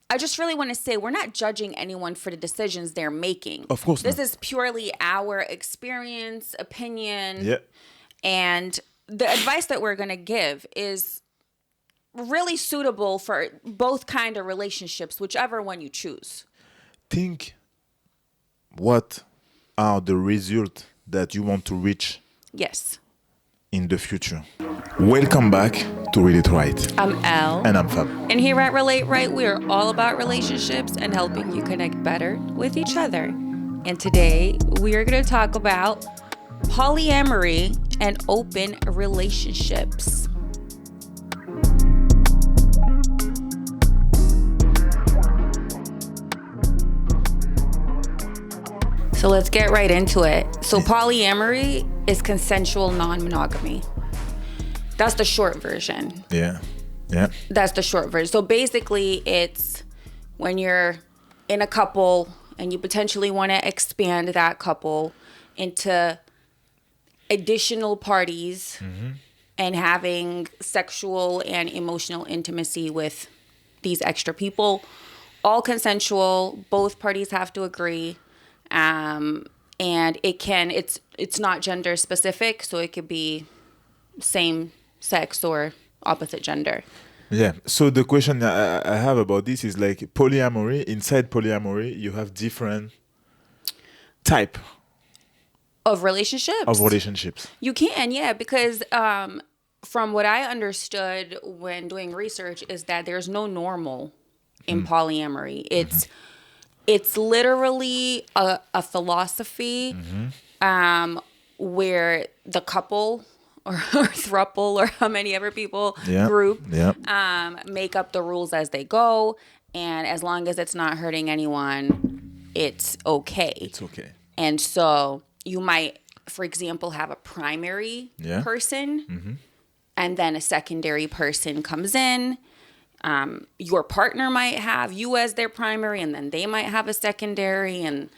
I just really want to say we're not judging anyone for the decisions they're making. Of course this not. is purely our experience, opinion, Yeah. and the advice that we're going to give is really suitable for both kind of relationships, whichever one you choose. Think what are the results that you want to reach Yes. in the future. Welcome back to Read It Right. I'm Elle. And I'm Fab. And here at Relate Right, we are all about relationships and helping you connect better with each other. And today, we are going to talk about polyamory and open relationships. So let's get right into it. So polyamory is consensual non-monogamy. That's the short version. Yeah. That's the short version. So basically, it's when you're in a couple and you potentially want to expand that couple into additional parties and having sexual and emotional intimacy with these extra people. All consensual. Both parties have to agree. And it's not gender specific, so it could be same sex or opposite gender. Yeah. So the question I have about this is like polyamory. Inside polyamory, you have different type Of relationships? of relationships. You can, yeah, because from what I understood when doing research is that there's no normal in polyamory. It's literally a philosophy where the couple or throuple or how many ever people group make up the rules as they go, and as long as it's not hurting anyone, it's okay. It's okay. And so you might, for example, have a primary person, and then a secondary person comes in. Your partner might have you as their primary, and then they might have a secondary, and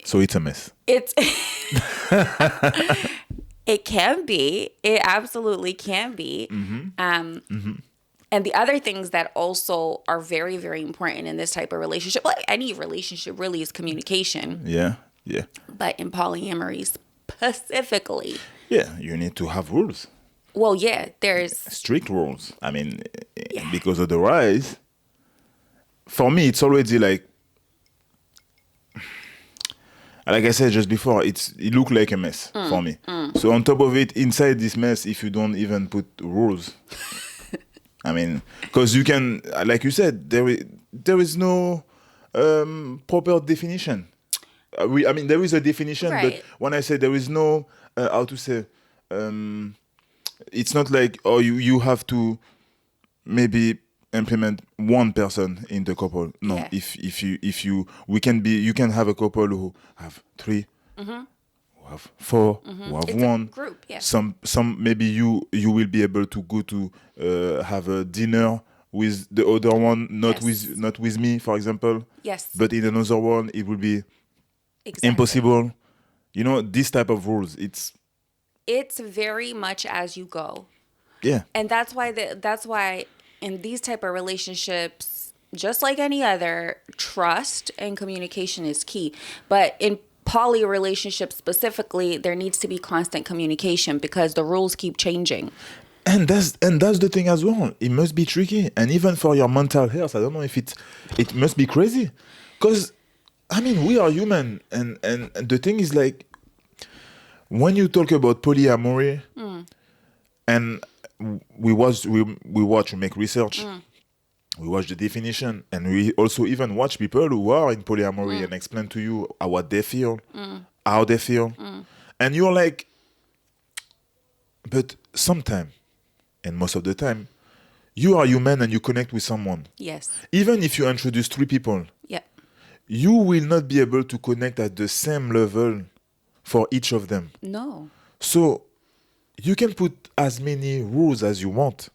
So it's a mess. it's it can be. It absolutely can be. And the other things that also are very, very important in this type of relationship, like any relationship, really is communication. Yeah. But in polyamory specifically, You need to have rules. well, yeah, there's Strict rules. I mean, because otherwise, for me, it's already like I said just before, it look like a mess for me. So on top of it, inside this mess, if you don't even put rules, I mean, because you can, like you said, there is no proper definition. There is a definition, Right. but when I say there is no, how to say, it's not like you have to maybe implement one person in the couple. No, Yeah. you can have a couple who have 3, who have 4, who have It's 1 a group, yeah. Some maybe you will be able to go to have a dinner with the other one, not with me, for example. Yes. But in another one, it will be exactly. impossible. You know, this type of rules. It's very much as you go. Yeah. And that's why in these type of relationships, just like any other, trust and communication is key. But in poly relationships specifically, there needs to be constant communication because the rules keep changing. And that's the thing as well. It must be tricky, and even for your mental health, I don't know if it must be crazy, because I mean we are human, and the thing is like when you talk about polyamory, and we make research, we watch the definition, and we also even watch people who are in polyamory and explain to you what they feel, how they feel, and you're like, but sometimes. And most of the time, you are human and you connect with someone. Yes. Even if you introduce 3 people, you will not be able to connect at the same level for each of them. No. So you can put as many rules as you want.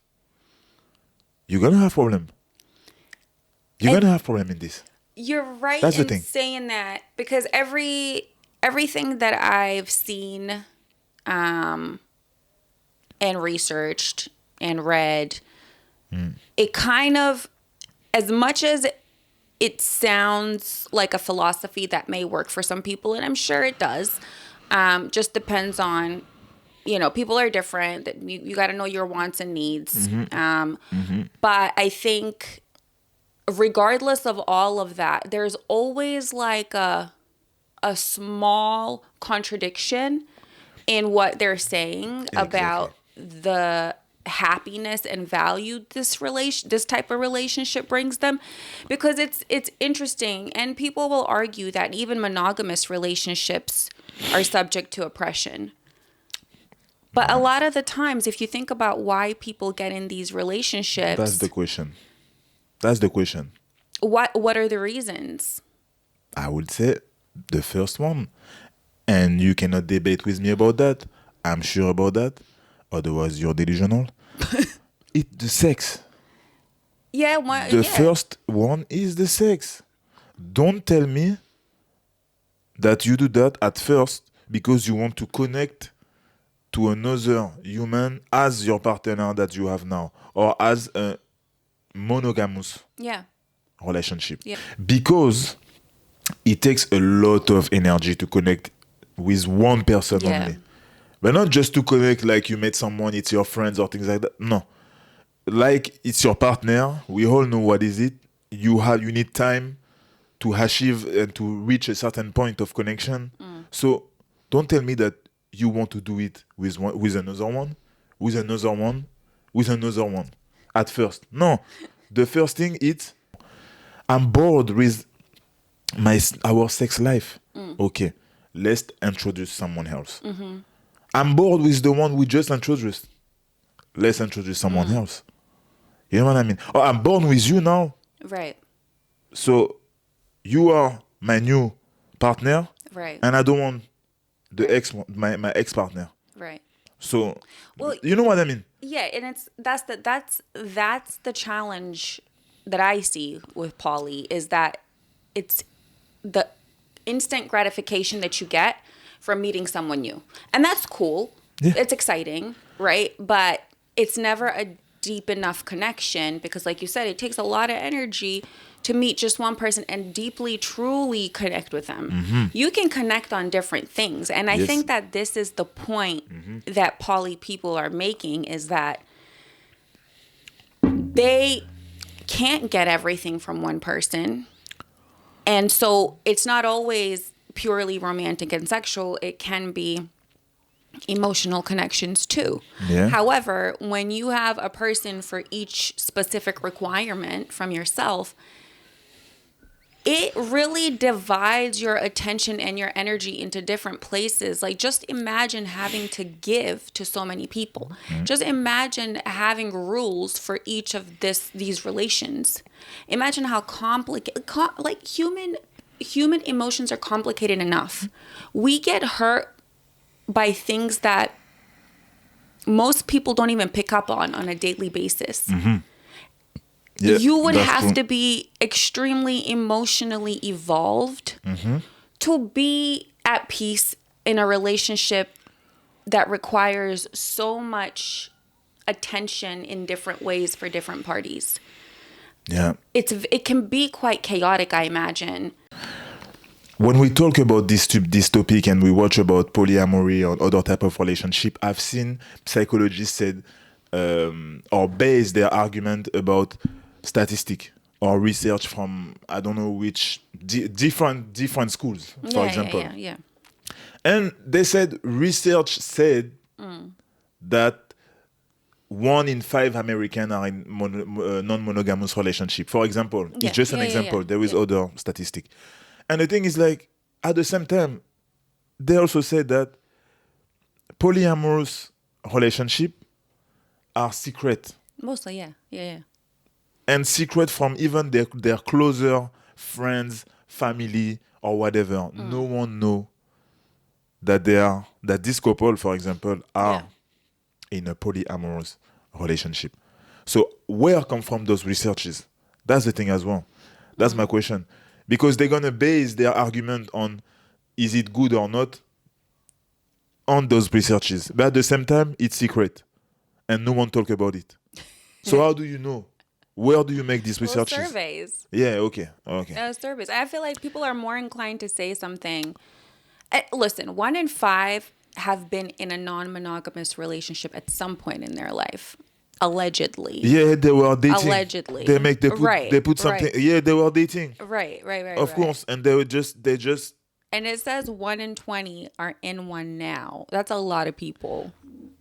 You're going to have problem. You're going to have problem in this. You're right That's the in thing. saying that, because everything that I've seen and researched and read, it kind of, as much as it sounds like a philosophy that may work for some people, and I'm sure it does. Just depends on, people are different. You got to know your wants and needs. But I think regardless of all of that, there's always like a small contradiction in what they're saying about the happiness and value this type of relationship brings them, because it's interesting, and people will argue that even monogamous relationships are subject to oppression. But a lot of the times, if you think about why people get in these relationships, That's the question. What are the reasons? I would say the first one, and you cannot debate with me about that. I'm sure about that. Otherwise, you're delusional. It's the sex. Yeah, The first one is the sex. Don't tell me that you do that at first because you want to connect to another human as your partner that you have now, or as a monogamous relationship. Yeah. Because it takes a lot of energy to connect with one person only. But not just to connect like you met someone, it's your friends or things like that. No. Like it's your partner. We all know what is it. You need time to achieve and to reach a certain point of connection. So don't tell me that you want to do it with another one at first. No. The first thing is I'm bored with our sex life. Okay. Let's introduce someone else. I'm bored with the one we just introduced. Let's introduce someone else. You know what I mean? Oh, I'm bored with you now. Right. So you are my new partner. Right. And I don't want my ex-partner. Right. So, you know what I mean? Yeah, and that's the challenge that I see with poly, is that it's the instant gratification that you get from meeting someone new. And that's cool. Yeah. It's exciting, right? But it's never a deep enough connection, because like you said, it takes a lot of energy to meet just one person and deeply, truly connect with them. You can connect on different things. And I think that this is the point that poly people are making, is that they can't get everything from one person. And so it's not always purely romantic and sexual. It can be emotional connections too. Yeah. However, when you have a person for each specific requirement from yourself, it really divides your attention and your energy into different places. Like, just imagine having to give to so many people. Just imagine having rules for each of these relations. Imagine how complicated, like human emotions are complicated enough. We get hurt by things that most people don't even pick up on a daily basis. Yeah, you would have true. to be extremely emotionally evolved to be at peace in a relationship that requires so much attention in different ways for different parties. Yeah. It can be quite chaotic, I imagine. When we talk about this topic and we watch about polyamory or other type of relationship, I've seen psychologists said or base their argument about statistic or research from I don't know which different schools, for example. Yeah. And they said research said that 1 in 5 Americans are in non-monogamous relationship. For example, it's just an example. There is other statistic. And the thing is, like, at the same time, they also said that polyamorous relationship are secret. Mostly, yeah. And secret from even their closer friends, family, or whatever. No one know that this couple, for example, are in a polyamorous relationship. So where come from those researches? That's the thing as well. That's my question. Because they're going to base their argument on is it good or not on those researches. But at the same time, it's secret. And no one talk about it. So how do you know Where do you make these Well, researches? surveys. Yeah, okay. Surveys. I feel like people are more inclined to say something. Listen, 1 in 5 have been in a non-monogamous relationship at some point in their life, allegedly. Yeah, they were dating. Allegedly. They put something. Right. Yeah, they were dating. Right. Of course, and they just. And it says 1 in 20 are in one now. That's a lot of people.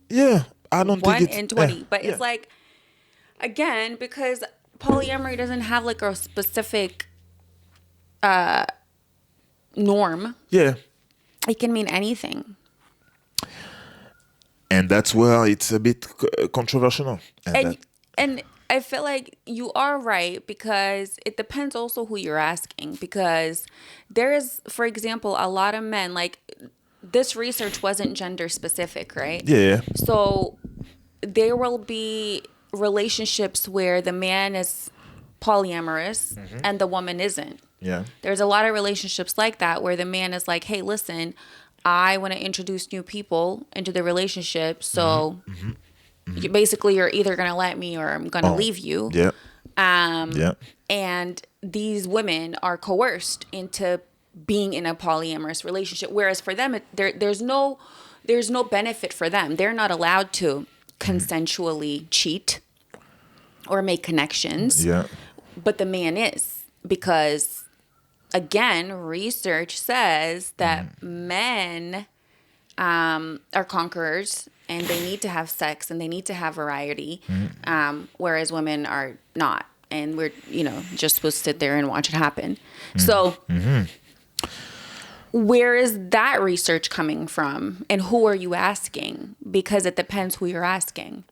Yeah, I don't think 1 it's in 20. But yeah. it's like, again, because polyamory doesn't have like a specific norm. Yeah. It can mean anything. And that's where it's a bit controversial. And I feel like you are right, because it depends also who you're asking. Because there is, for example, a lot of men, like, this research wasn't gender specific, right? Yeah. So there will be relationships where the man is polyamorous and the woman isn't. Yeah. There's a lot of relationships like that where the man is like, hey, listen, I want to introduce new people into the relationship. So basically you're either going to let me or I'm going to leave you. Yeah. Yeah. And these women are coerced into being in a polyamorous relationship. Whereas for them, there's no benefit for them. They're not allowed to consensually cheat or make connections. Yeah. But the man is, because again, research says that men are conquerors and they need to have sex and they need to have variety, whereas women are not. And we're, just supposed to sit there and watch it happen. So where is that research coming from? And who are you asking? Because it depends who you're asking.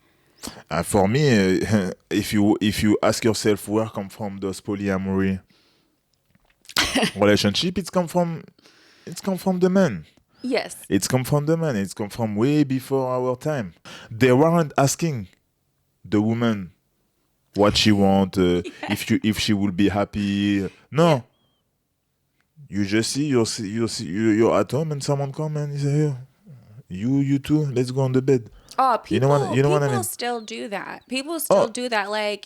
For me, if you ask yourself where come from those polyamory relationship, it's come from the men. Yes. It's come from the men. It's come from way before our time. They weren't asking the woman what she want, if she will be happy. No. Yeah. You just see you're at home and someone come and say, you two, let's go on the bed. Oh, people what I mean? still do that. People still do that, like,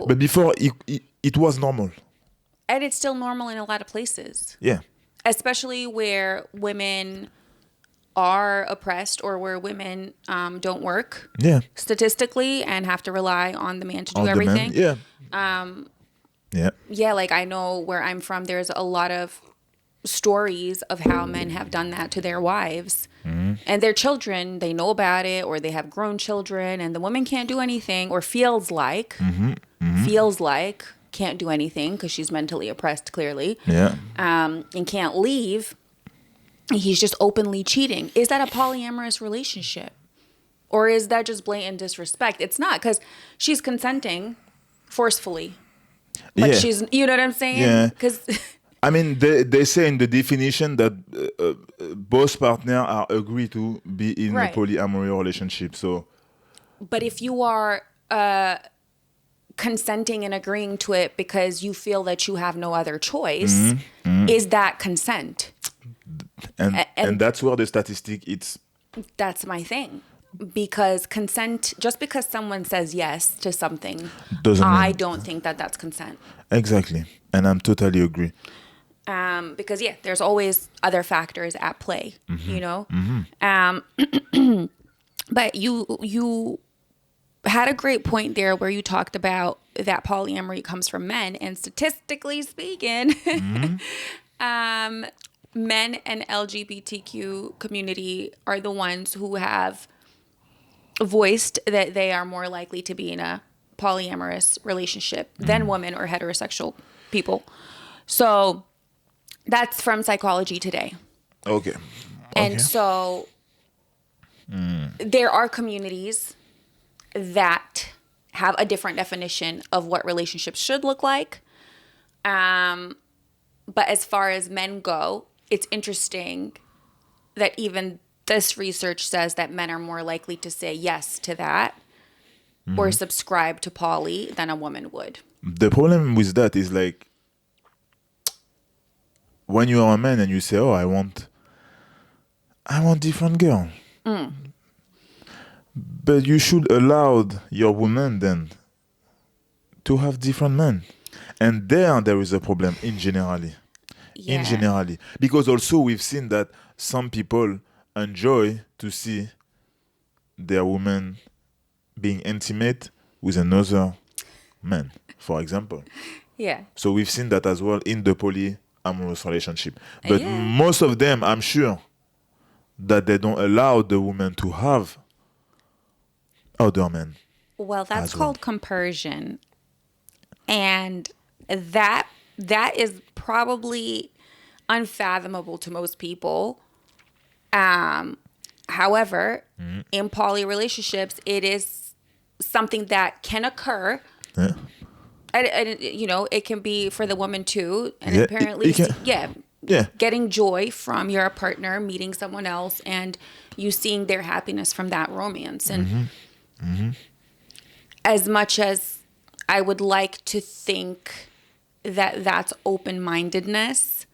But before, it was normal. And it's still normal in a lot of places. Yeah. Especially where women are oppressed or where women don't work. Yeah. Statistically, and have to rely on the man to do everything. Yeah. Yeah. Yeah, like I know where I'm from, there's a lot of stories of how men have done that to their wives. And their children, they know about it, or they have grown children, and the woman can't do anything, or feels like can't do anything because she's mentally oppressed, clearly. Yeah. And can't leave. He's just openly cheating. Is that a polyamorous relationship? Or is that just blatant disrespect? It's not, because she's consenting forcefully. But she's, you know what I'm saying? Yeah. Because I mean, they say in the definition that both partners are agree to be in a polyamory relationship. So, but if you are consenting and agreeing to it because you feel that you have no other choice, is that consent? And that's where the statistic That's my thing. Because consent, just because someone says yes to something, I don't think that that's consent. Exactly. And I'm totally agree. Because there's always other factors at play, but you had a great point there where you talked about that polyamory comes from men, and statistically speaking, men and LGBTQ community are the ones who have voiced that they are more likely to be in a polyamorous relationship than women or heterosexual people. So that's from Psychology Today. Okay. And so there are communities that have a different definition of what relationships should look like. But as far as men go, it's interesting that even this research says that men are more likely to say yes to that or subscribe to poly than a woman would. The problem with that is, like, when you are a man and you say, I want different girl. But you should allow your woman then to have different men. And there is a problem in generally. In Yeah. generally. Because also we've seen that some people enjoy to see their woman being intimate with another man, for example. Yeah. So we've seen that as well in the polyamorous relationship. But Yeah. most of them, I'm sure, that they don't allow the woman to have other men. Well, that's As well. called compersion. And that is probably unfathomable to most people. However, in poly relationships, it is something that can occur. Yeah. And you know, it can be for the woman too. And Yeah, apparently, it can- Yeah. getting joy from your partner, meeting someone else, and you seeing their happiness from that romance. And as much as I would like to think that that's open-mindedness,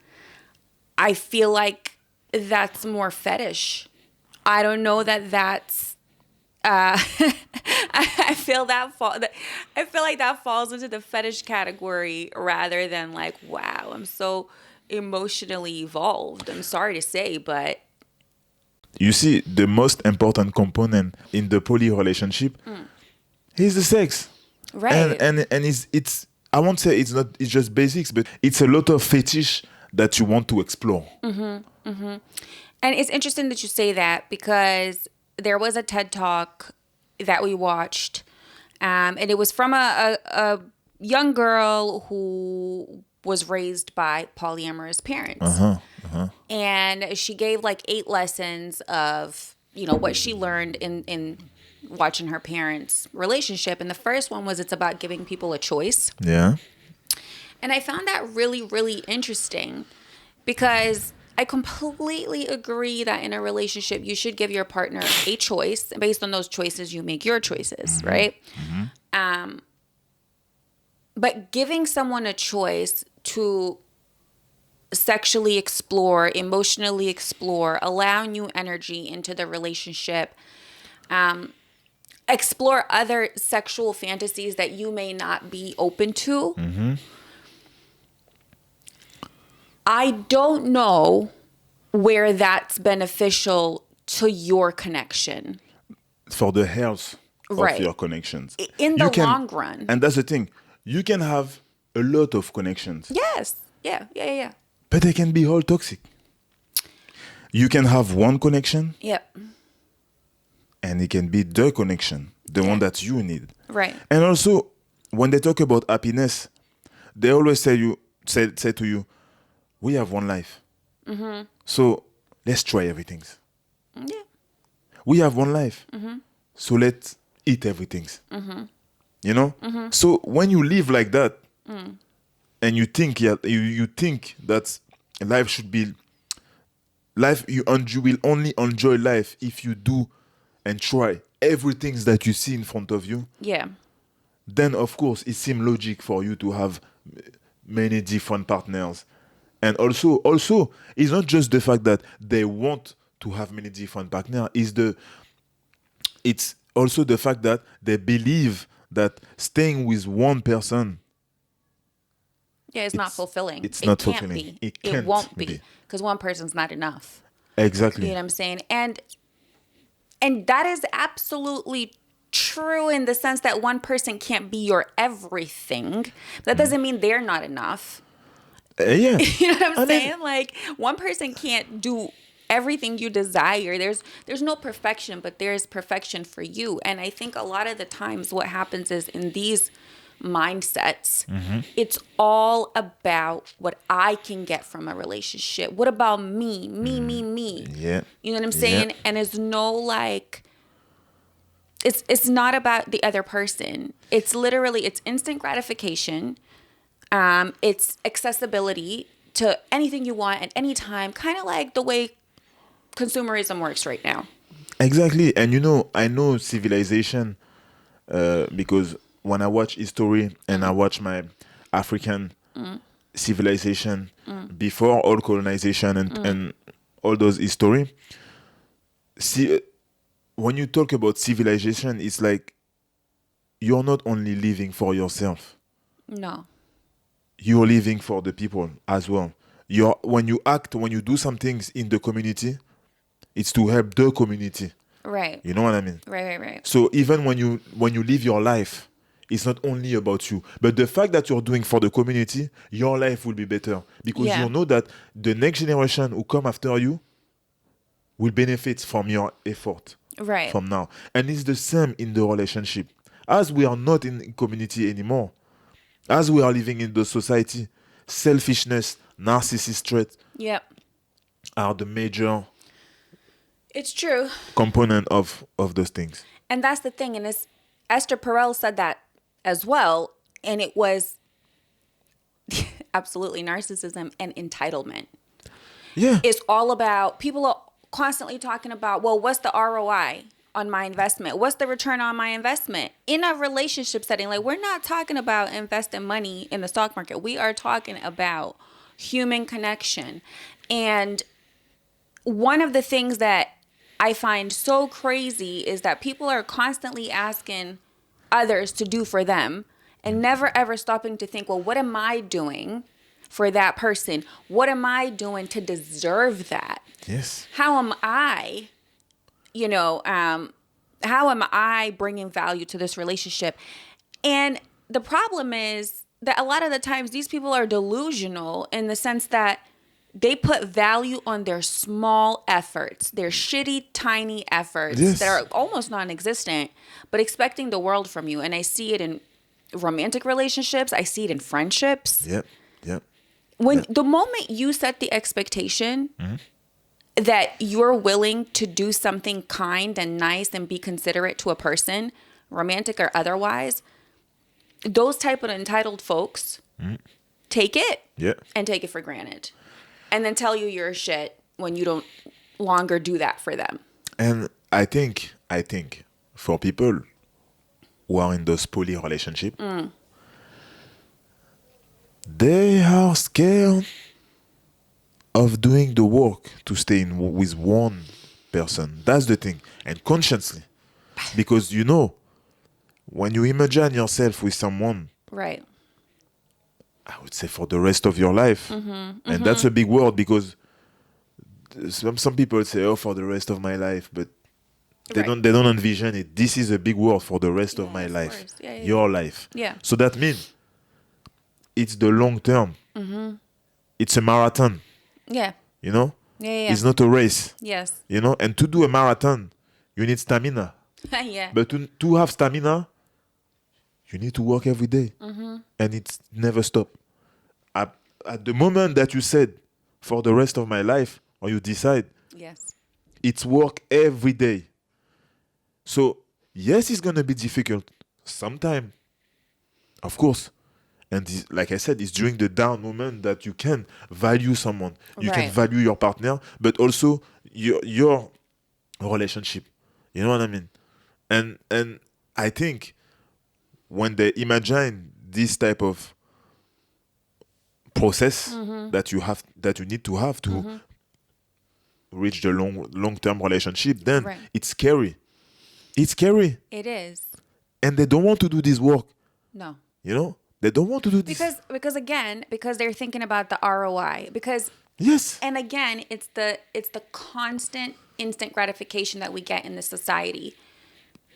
I feel like that's more fetish. I don't know that that's. I feel like that falls into the fetish category rather than like, wow, I'm so emotionally evolved. I'm sorry to say, but You see, the most important component in the poly relationship is the sex. right. And it's I won't say it's just basics, but it's a lot of fetish that you want to explore. And it's interesting that you say that because there was a TED Talk that we watched, and it was from a young girl who was raised by polyamorous parents. And she gave like 8 lessons of, you know, what she learned in watching her parents' relationship. And the first one was it's about giving people a choice. Yeah. And I found that really, really interesting because I completely agree that in a relationship, you should give your partner a choice. Based on those choices, you make your choices, right? But giving someone a choice to sexually explore, emotionally explore, allow new energy into the relationship, explore other sexual fantasies that you may not be open to. I don't know where that's beneficial to your connection. For the health Right. of your connections. In the You can- long run. And that's the thing. You can have a lot of connections, Yes. Yeah. but they can be all toxic. You can have one connection Yep. and it can be the connection, the one that you need. Right. And also, when they talk about happiness, they always say to you, we have one life. So let's try everything. Yeah. We have one life. So let's eat everything. You know? So when you live like that and you think you think that life should be life, you will only enjoy life if you do and try everything that you see in front of you, Yeah. then of course it seems logic for you to have many different partners. And also it's not just the fact that they want to have many different partners, it's also the fact that they believe that staying with one person, Yeah, it's not fulfilling. it's It not can't fulfilling. be. It can't won't be be. because one person's not enough. exactly. You know what I'm saying? And that is absolutely true in the sense that one person can't be your everything. That doesn't mean they're not enough. Yeah. You know what I'm And then- saying? Like one person can't do everything you desire. There's no perfection, but there's perfection for you. And I think a lot of the times what happens is in these mindsets, it's all about what I can get from a relationship. What about me? Me. Yeah. You know what I'm saying? Yeah. And it's no like it's not about the other person. It's literally it's instant gratification. It's accessibility to anything you want at any time, kind of like the way consumerism works right now. Exactly. And you know, I know civilization because when I watch history and I watch my African civilization before all colonization and all those history, see, when you talk about civilization, it's like you're not only living for yourself. No. You're living for the people as well. When you do some things in the community, it's to help the community. Right. You know what I mean? Right. So even when you live your life, it's not only about you. But the fact that you're doing for the community, your life will be better. Because Yeah. you know that the next generation who come after you will benefit from your effort Right. from now. And it's the same in the relationship. As we are not in community anymore, as we are living in the society, selfishness, narcissist traits Yep. are the major It's true. component of those things. And that's the thing. And it's, Esther Perel said that as well. And it was absolutely narcissism and entitlement. Yeah. It's all about, people are constantly talking about, well, what's the ROI on my investment? What's the return on my investment? In a relationship setting, like, we're not talking about investing money in the stock market. We are talking about human connection. And one of the things that I find so crazy is that people are constantly asking others to do for them and never ever stopping to think, well, what am I doing for that person? What am I doing to deserve that? Yes. How am I, how am I bringing value to this relationship? And the problem is that a lot of the times these people are delusional in the sense that they put value on their small efforts, their shitty, tiny efforts Yes. that are almost non-existent, but expecting the world from you. And I see it in romantic relationships. I see it in friendships. Yep. When the moment you set the expectation that you're willing to do something kind and nice and be considerate to a person, romantic or otherwise, those type of entitled folks take it and take it for granted. And then tell you you're a shit when you don't longer do that for them. And I think for people who are in those poly relationship, they are scared of doing the work to stay with one person. That's the thing. And consciously. Because when you imagine yourself with someone, Right. I would say for the rest of your life. And that's a big word because some people say, oh, for the rest of my life, but they don't envision it. This is a big word for the rest of my life. Course. Yeah, your life. Yeah. So that means it's the long term. It's a marathon. Yeah. Yeah. It's not a race. Yes. And to do a marathon, you need stamina. Yeah. But to have stamina, you need to work every day. And it's never stop. At the moment that you said, for the rest of my life, or you decide, Yes. it's work every day. So, yes, it's going to be difficult sometime, of course. And like I said, it's during the down moment that you can value someone. You can value your partner, but also your relationship. You know what I mean? And I think when they imagine this type of process that you need to have to reach the long-term relationship, then it's scary. It's scary. It is. And they don't want to do this work. No. They don't want to do this. Because they're thinking about the ROI. Because yes. And again, it's the constant instant gratification that we get in this society.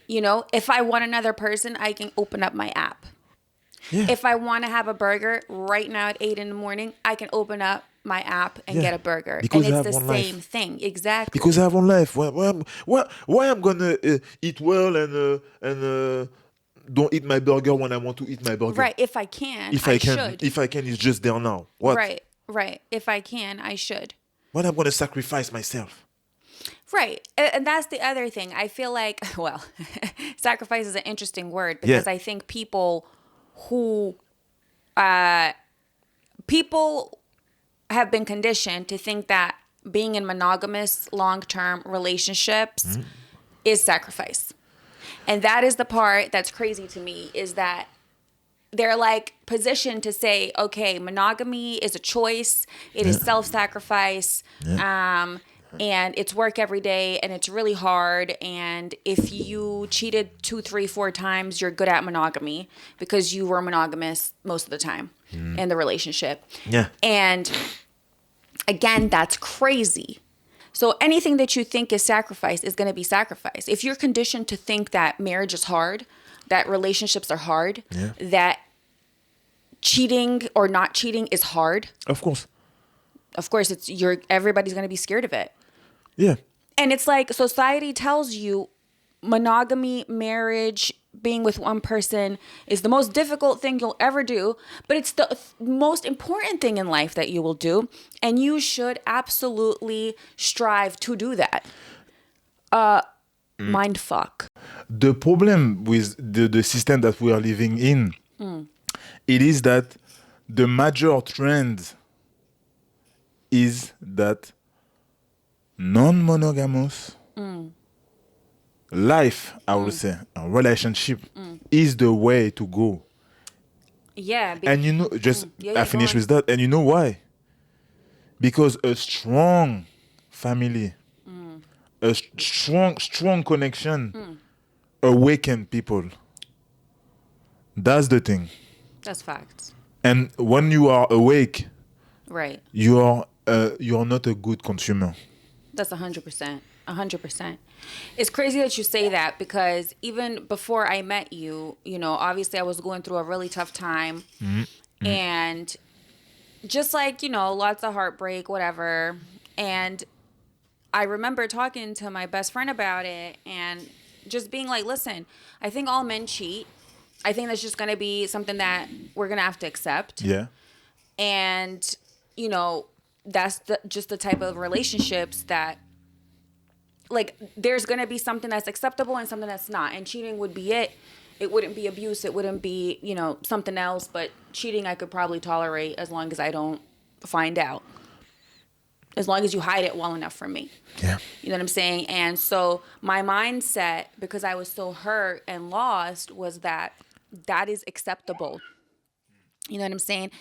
If I want another person, I can open up my app. Yeah. If I want to have a burger right now at 8 a.m, I can open up my app and get a burger. Because and I it's have the one same life. thing. Exactly. Because I have one life. Why I'm gonna eat well and don't eat my burger when I want to eat my burger? Right. If I can, I should. If I can, it's just there now. What? Right. If I can, I should. When I'm gonna sacrifice myself? Right. And that's the other thing. I feel like, well, sacrifice is an interesting word because I think people have been conditioned to think that being in monogamous long-term relationships is sacrifice. And that is the part that's crazy to me, is that they're like positioned to say, okay, monogamy is a choice. It is self-sacrifice. and it's work every day and it's really hard, and if you cheated 2, 3, 4 times, you're good at monogamy because you were monogamous most of the time in the relationship. Yeah. And again, that's crazy. So anything that you think is sacrifice is going to be sacrifice. If you're conditioned to think that marriage is hard, that relationships are hard, that cheating or not cheating is hard, Of course. everybody's going to be scared of it. Yeah. And it's like society tells you monogamy, marriage, being with one person is the most difficult thing you'll ever do, but it's the most important thing in life that you will do, and you should absolutely strive to do that. Mind fuck. The problem with the system that we are living in, it is that the major trend is that non-monogamous life, I would say, a relationship is the way to go. Yeah. And you know, I finish with that. And you know why? Because a strong family, a strong connection awaken people. That's the thing. That's facts. And when you are awake, Right. you are not a good consumer. That's 100%. 100%. It's crazy that you say that, because even before I met you, obviously I was going through a really tough time. And just like, lots of heartbreak, whatever. And I remember talking to my best friend about it and just being like, listen, I think all men cheat. I think that's just going to be something that we're going to have to accept. Yeah. And, that's just the type of relationships that, like, there's going to be something that's acceptable and something that's not. And cheating would be it. It wouldn't be abuse. It wouldn't be, something else. But cheating I could probably tolerate as long as I don't find out. As long as you hide it well enough from me. Yeah. You know what I'm saying? And so my mindset, because I was so hurt and lost, was that is acceptable. You know what I'm saying?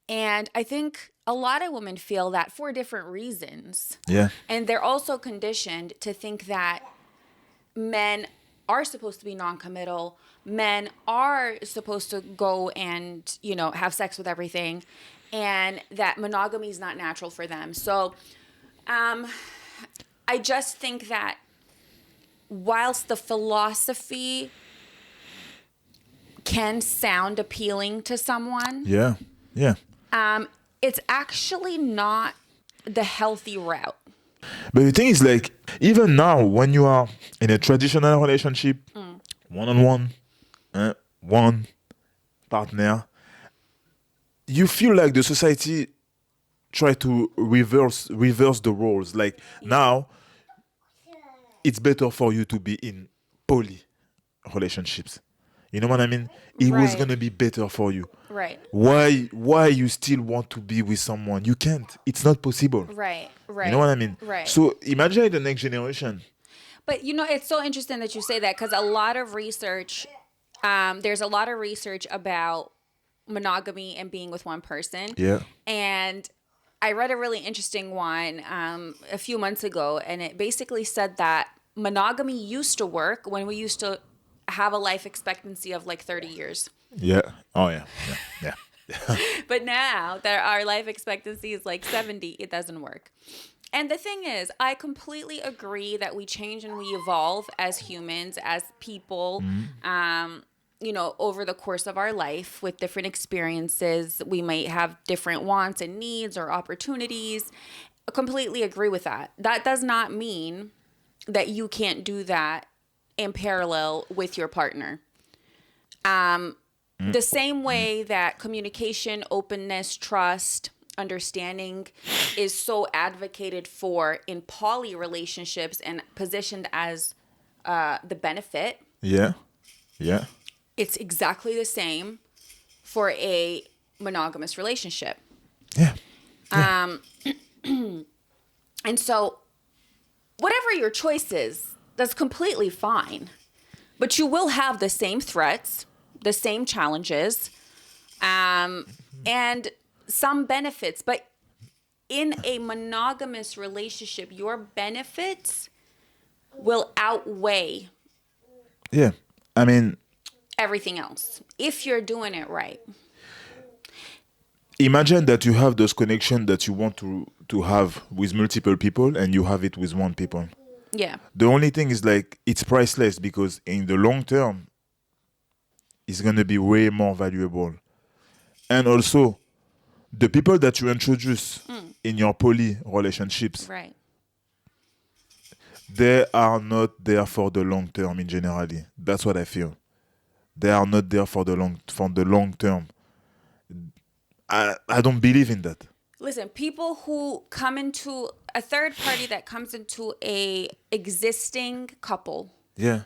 And I think a lot of women feel that for different reasons. Yeah. And they're also conditioned to think that men are supposed to be non-committal. Men are supposed to go and, have sex with everything. And that monogamy is not natural for them. So I just think that whilst the philosophy can sound appealing to someone, Yeah. Yeah. it's actually not the healthy route. But the thing is, like, even now, when you are in a traditional relationship, one-on-one, one partner, you feel like the society try to reverse the roles. Like, now, it's better for you to be in poly relationships. You know what I mean? It was Right. gonna be better for you. Right. Why you still want to be with someone? You can't. It's not possible. Right. You know what I mean? Right. So imagine the next generation. But, it's so interesting that you say that, because a lot of research, there's a lot of research about monogamy and being with one person. Yeah. And I read a really interesting one a few months ago, and it basically said that monogamy used to work when we used to have a life expectancy of like 30 years. Yeah. Oh yeah. Yeah. Yeah. But now that our life expectancy is like 70, it doesn't work. And the thing is, I completely agree that we change and we evolve as humans, as people, over the course of our life with different experiences. We might have different wants and needs or opportunities. I completely agree with that. That does not mean that you can't do that in parallel with your partner. The same way that communication, openness, trust, understanding is so advocated for in poly relationships and positioned as the benefit. Yeah. Yeah. It's exactly the same for a monogamous relationship. Yeah. And so whatever your choice is, that's completely fine. But you will have the same threats, the same challenges, and some benefits. But in a monogamous relationship, your benefits will outweigh Yeah. I mean, everything else if you're doing it right. imagine that you have those connections that you want to have with multiple people and you have it with one people. Yeah. The only thing is like it's priceless because in the long term, it's gonna be way more valuable. And also, the people that you introduce in your poly relationships, Right. they are not there for the long term in generally. That's what I feel. They are not there for the long term. I don't believe in that. Listen, people who come into a third party that comes into a existing couple, Yeah.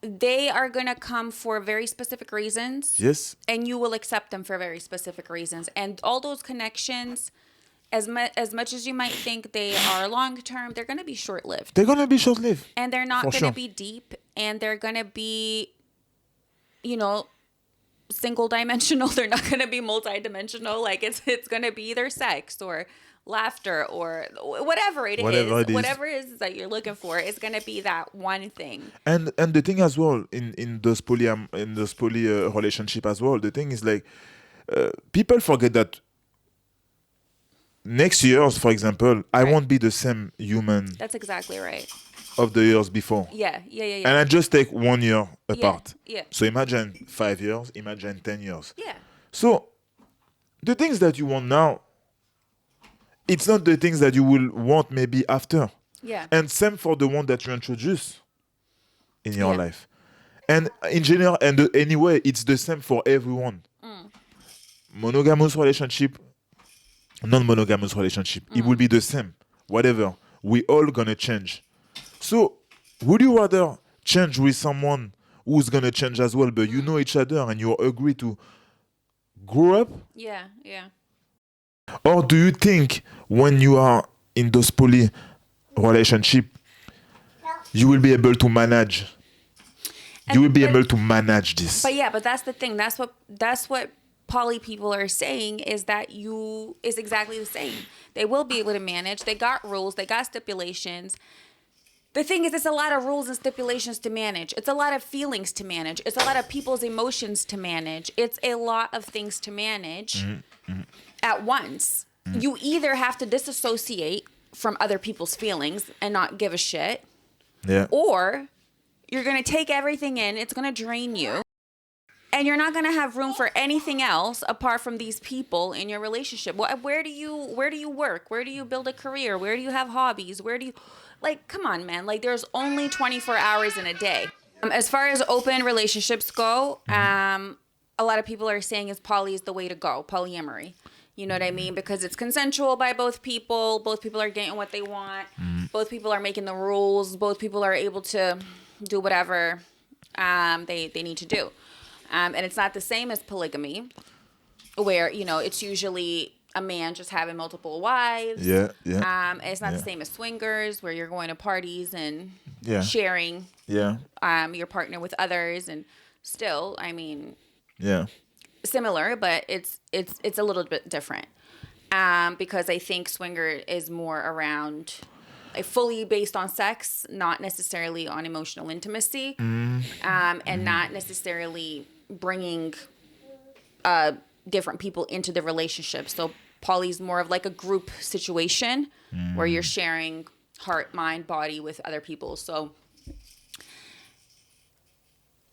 they are going to come for very specific reasons. Yes. And you will accept them for very specific reasons. And all those connections, as much as you might think they are long term, they're going to be short lived. They're gonna be short lived. And they're not For going to sure. be deep. And they're going to be, you know, single dimensional. They're not going to be multi-dimensional. Like it's going to be either sex or laughter or whatever it is. Whatever it is that you're looking for, it's going to be that one thing. And the thing as well in those poly relationship as well, the thing is like people forget that next years, for example, I won't be the same human That's exactly right. of the years before. Yeah. And I just take 1 year apart. Yeah. So imagine 5 years, imagine 10 years. Yeah. So the things that you want now, it's not the things that you will want maybe after. Yeah. And same for the one that you introduce in your Yeah. life. And in general, and anyway, it's the same for everyone. Monogamous relationship, non-monogamous relationship, it will be the same. Whatever. We all gonna change. So, would you rather change with someone who's gonna change as well, but you know each other and you agree to grow up? Yeah. Yeah. Or do you think when you are in those poly relationship, you will be able to manage? You will be able to manage this. But that's the thing. That's what poly people are saying is that is exactly the same. They will be able to manage. They got rules. They got stipulations. The thing is, it's a lot of rules and stipulations to manage. It's a lot of feelings to manage. It's a lot of people's emotions to manage. It's a lot of things to manage at once. You either have to disassociate from other people's feelings and not give a shit, Yeah. or you're going to take everything in. It's going to drain you. And you're not going to have room for anything else apart from these people in your relationship. Where do you work? Where do you build a career? Where do you have hobbies? Where do you... Like, come on, man. Like, there's only 24 hours in a day. As far as open relationships go, a lot of people are saying poly is the way to go, polyamory. You know what I mean? Because it's consensual by both people. Both people are getting what they want. Both people are making the rules. Both people are able to do whatever they need to do. And it's not the same as polygamy, where, you know, it's usually a man just having multiple wives. Yeah. And it's not the same as swingers, where you're going to parties and sharing your partner with others. And still, I mean, similar, but it's a little bit different. Because I think swinger is more around fully based on sex, not necessarily on emotional intimacy, and not necessarily bringing different people into the relationship. So poly's more of like a group situation where you're sharing heart, mind, body with other people. So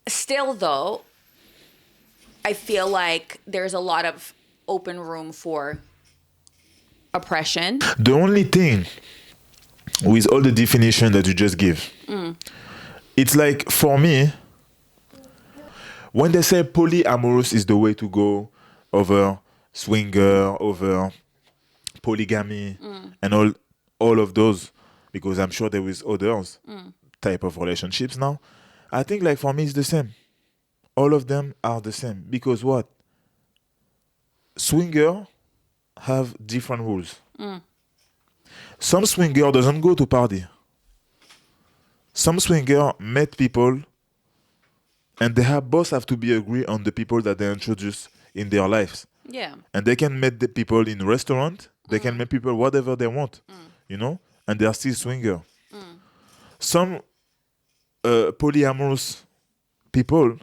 still, though, I feel like there's a lot of open room for oppression. The only thing with all the definition that you just give, it's like, for me, when they say polyamorous is the way to go over swinger, over polygamy, and all of those, because I'm sure there is others type of relationships now, I think, like, for me, it's the same. All of them are the same. Because what? Swinger have different rules. Some swinger doesn't go to party. Some swinger met people, and they both have to be agree on the people that they introduce in their lives. Yeah. And they can meet the people in restaurant, They can make people whatever they want, you know, and they are still swinger. Some polyamorous people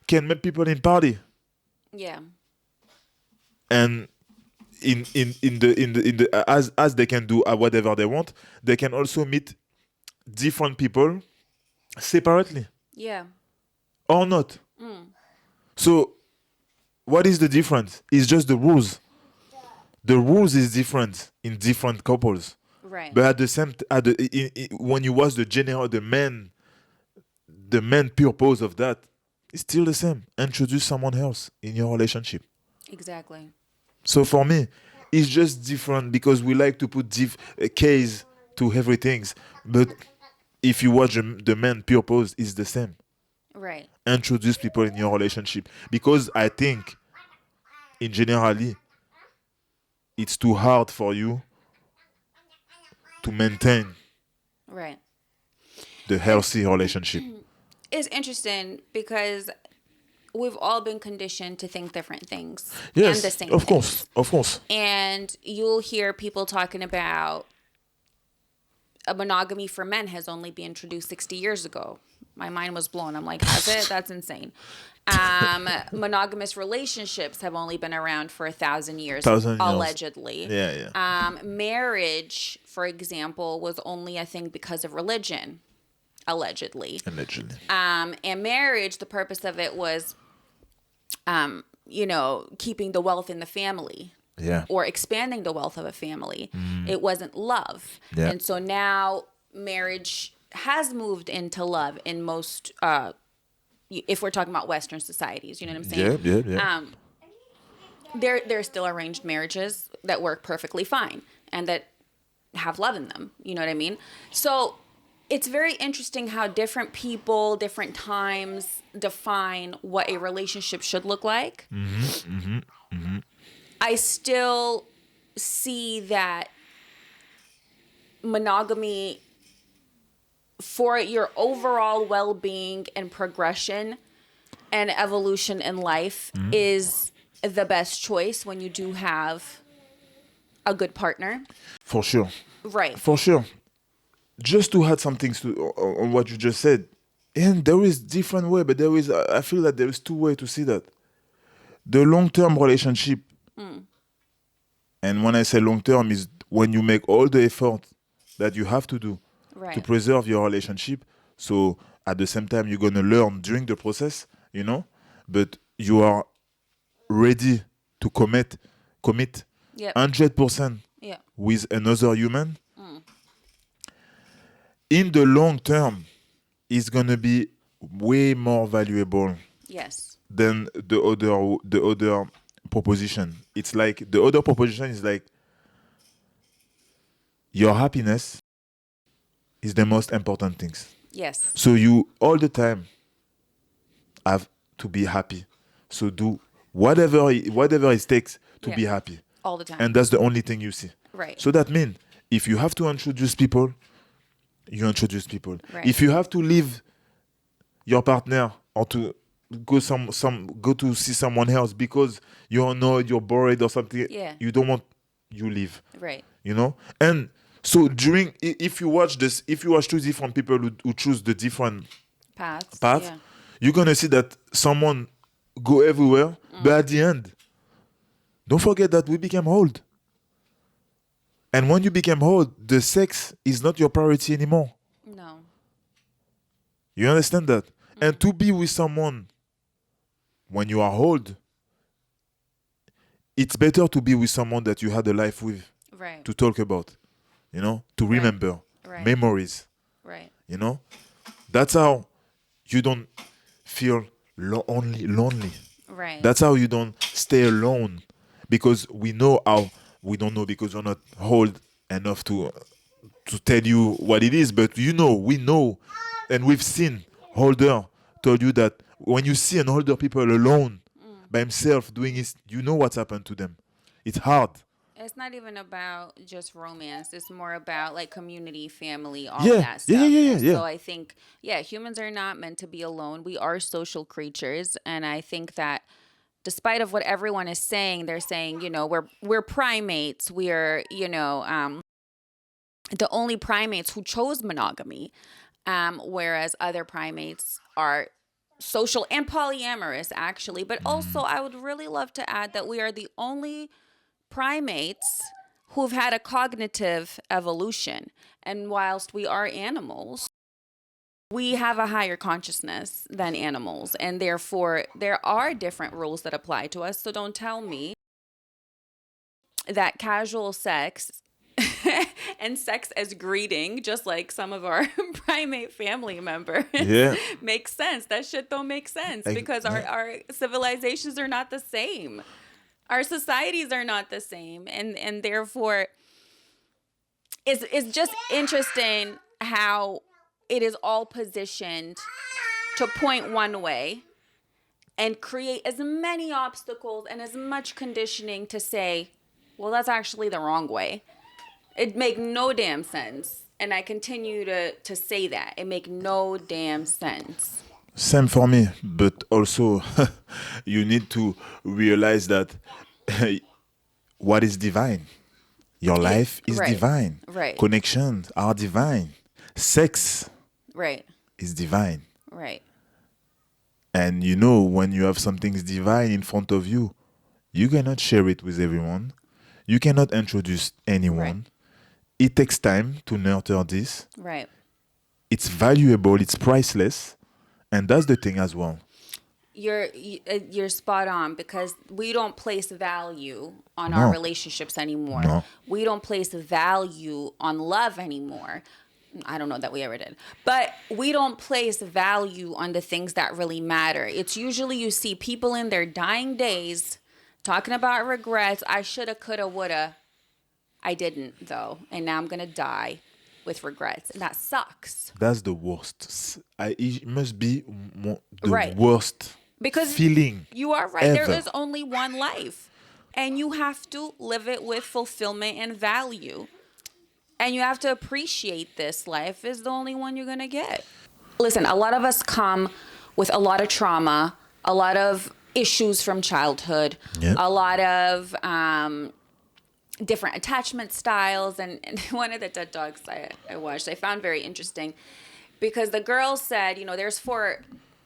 can meet people in party, Yeah. and as they can do whatever they want, they can also meet different people separately Yeah. or not. So what is the difference? It's just the rules. The rules is different in different couples. Right. But at the same when you watch the main purpose of that, it's still the same. Introduce someone else in your relationship. Exactly. So for me, it's just different because we like to put a case to everything. But if you watch the main purpose, is the same. Right. Introduce people in your relationship, because I think in generally it's too hard for you to maintain Right. the healthy relationship. It's interesting because we've all been conditioned to think different things Yes, and the same of course, things. of course. And you'll hear people talking about a monogamy for men has only been introduced 60 years ago. My mind was blown. I'm like, has it? That's insane. Monogamous relationships have only been around for 1,000 years, 1,000 years. allegedly. Yeah. Marriage, for example, was only a thing because of religion, allegedly. Allegedly. And marriage, the purpose of it was, keeping the wealth in the family. Yeah. Or expanding the wealth of a family. It wasn't love. Yeah. And so now marriage has moved into love in most, if we're talking about Western societies, you know what I'm saying? Yeah. There are still arranged marriages that work perfectly fine and that have love in them. You know what I mean? So it's very interesting how different people, different times define what a relationship should look like. I still see that monogamy, for your overall well-being and progression and evolution in life, is the best choice when you do have a good partner. For sure. Right. For sure. Just to add something on what you just said, and there is different way, but I feel that there is two ways to see that. The long-term relationship, and when I say long-term, is when you make all the effort that you have to do to preserve your relationship. So at the same time, you're going to learn during the process, but you are ready to commit 100% with another human. In the long term, it's going to be way more valuable than the other proposition. It's like the other proposition is like your happiness is the most important things. Yes. So you all the time have to be happy. So do whatever it takes to be happy. All the time. And that's the only thing you see. Right. So that means if you have to introduce people, you introduce people. Right. If you have to leave your partner or to go to see someone else because you're annoyed, you're bored or something, you don't want, you leave. Right. And so if you watch two different people who choose the different path, you're gonna see that someone go everywhere, but at the end, don't forget that we became old. And when you become old, the sex is not your priority anymore. No. You understand that? And to be with someone when you are old, it's better to be with someone that you had a life with. Right. To talk about, to remember memories. Right. That's how you don't feel lonely. Right. That's how you don't stay alone, because we don't know because we're not old enough to tell you what it is, but we know, and we've seen older told you that when you see an older people alone by himself doing it, you know what's happened to them. It's hard. It's not even about just romance. It's more about like community, family, all Yeah, of that stuff. yeah. So I think, humans are not meant to be alone. We are social creatures. And I think that despite of what everyone is saying, they're saying, you know, we're primates. We're, you know, the only primates who chose monogamy, whereas other primates are social and polyamorous, actually. But also, I would really love to add that we are the only primates who've had a cognitive evolution. And whilst we are animals, we have a higher consciousness than animals. And therefore, there are different rules that apply to us. So don't tell me that casual sex and sex as greeting, just like some of our primate family members, makes sense. That shit don't make sense because our civilizations are not the same. Our societies are not the same. And therefore, it's just interesting how it is all positioned to point one way and create as many obstacles and as much conditioning to say, well, that's actually the wrong way. It make no damn sense. And I continue to say that. It make no damn sense. Same for me, but also you need to realize that what is divine? Your life is divine. Right. Connections are divine. Sex is divine. Right. And you know, when you have something divine in front of you, you cannot share it with everyone. You cannot introduce anyone. Right. It takes time to nurture this. Right. It's valuable. It's priceless. And that's the thing as well. You're spot on, because we don't place value on our relationships anymore. No. We don't place value on love anymore. I don't know that we ever did. But we don't place value on the things that really matter. It's usually you see people in their dying days talking about regrets. I shoulda, coulda, woulda. I didn't, though. And now I'm going to die with regrets. And that sucks. That's the worst. It must be the worst feeling. You are right. Ever. There is only one life. And you have to live it with fulfillment and value. And you have to appreciate this life is the only one you're going to get. Listen, a lot of us come with a lot of trauma, a lot of issues from childhood, a lot of different attachment styles. And one of the TED Talks I watched, I found very interesting, because the girl said, you know, there's 4,